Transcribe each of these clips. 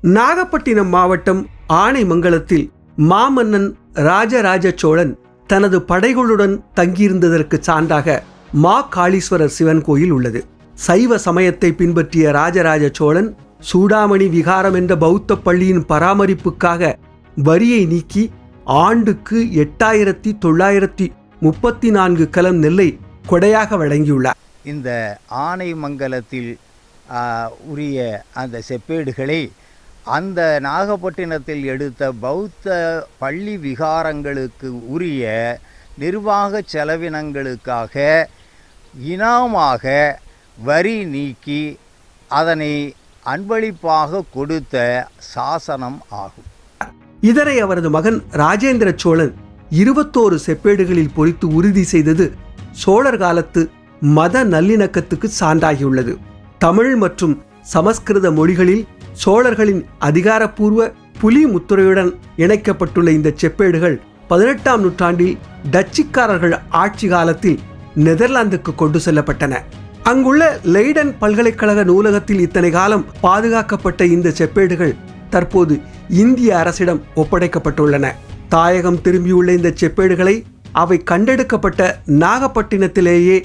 நாகப்பட்டினம் மாவட்டம் ஆனைமங்கலத்தில் மாமன்னன் ராஜராஜ சோழன் தனது படைகளுடன் தங்கியிருந்ததற்கு சான்றாக மாகாளீஸ்வரர் சிவன் கோயில் உள்ளது. சைவ சமயத்தை பின்பற்றிய ராஜராஜ சோழன் சூடாமணி விகாரம் என்ற பௌத்த பள்ளியின் பராமரிப்புக்காக வரியை நீக்கி ஆண்டுக்கு 8934 கலம் நெல்லை கொடையாக வழங்கியுள்ளார். இந்த ஆனைமங்கலத்தில் உரிய அந்த செப்பேடுகளை அந்த நாகப்பட்டினத்தில் எடுத்த பௌத்த பள்ளி விகாரங்களுக்கு உரிய நிர்வாக செலவினங்களுக்காக இனாமாக வரி நீக்கி அதனை அன்பளிப்பாக கொடுத்த சாசனம் ஆகும். இதனை அவரது மகன் ராஜேந்திர சோழன் 21 செப்பேடுகளில் பொறித்து உறுதி செய்தது சோழர் காலத்து மத நல்லிணக்கத்துக்கு சான்றாகியுள்ளது. தமிழ் மற்றும் சமஸ்கிருத மொழிகளில் சோழர்களின் அதிகாரப்பூர்வ புலி முத்திரையுடன் இணைக்கப்பட்டுள்ள இந்த செப்பேடுகள் 18ஆம் நூற்றாண்டில் டச்சுக்காரர்கள் ஆட்சி காலத்தில் நெதர்லாந்துக்கு கொண்டு செல்லப்பட்டன. அங்குள்ள லெய்டன் பல்கலைக்கழக நூலகத்தில் இத்தனை காலம் பாதுகாக்கப்பட்ட இந்த செப்பேடுகள் தற்போது இந்திய அரசிடம் ஒப்படைக்கப்பட்டுள்ளன. தாயகம் திரும்பியுள்ள இந்த செப்பேடுகளை அவை கண்டெடுக்கப்பட்ட நாகப்பட்டினத்திலேயே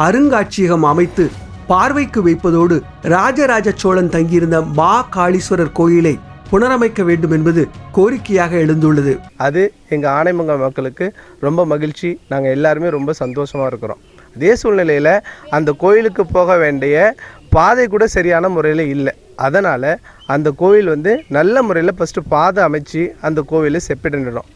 அருங்காட்சியகம் அமைத்து பார்வைக்கு வைப்பதோடு ராஜராஜ சோழன் தங்கியிருந்த மாகாளீஸ்வரர் கோயிலை புனரமைக்க வேண்டும் என்பது கோரிக்கையாக எழுந்துள்ளது. அது எங்கள் ஆனைமங்கலம் மக்களுக்கு ரொம்ப மகிழ்ச்சி. நாங்கள் எல்லாருமே ரொம்ப சந்தோஷமாக இருக்கிறோம். அதே சூழ்நிலையில் அந்த கோயிலுக்கு போக வேண்டிய பாதை கூட சரியான முறையில் இல்லை. அதனால் அந்த கோயில் நல்ல முறையில் ஃபஸ்ட்டு பாதை அமைச்சு அந்த கோவிலை செப்பிடணும்.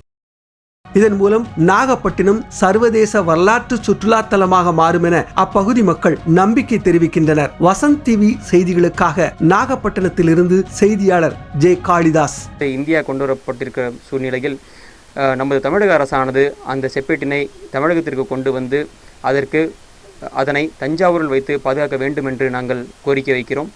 இதன் மூலம் நாகப்பட்டினம் சர்வதேச வரலாற்று சுற்றுலா தலமாக மாறும் என அப்பகுதி மக்கள் நம்பிக்கை தெரிவிக்கின்றனர். வசந்த் டிவி செய்திகளுக்காக நாகப்பட்டினத்திலிருந்து செய்தியாளர் ஜே காளிதாஸ். இந்தியா கொண்டு வரப்பட்டிருக்கிற சூழ்நிலையில் நமது தமிழக அரசானது அந்த செப்பேட்டினை தமிழகத்திற்கு கொண்டு வந்து அதனை தஞ்சாவூரில் வைத்து பாதுகாக்க வேண்டும் என்று நாங்கள் கோரிக்கை வைக்கிறோம்.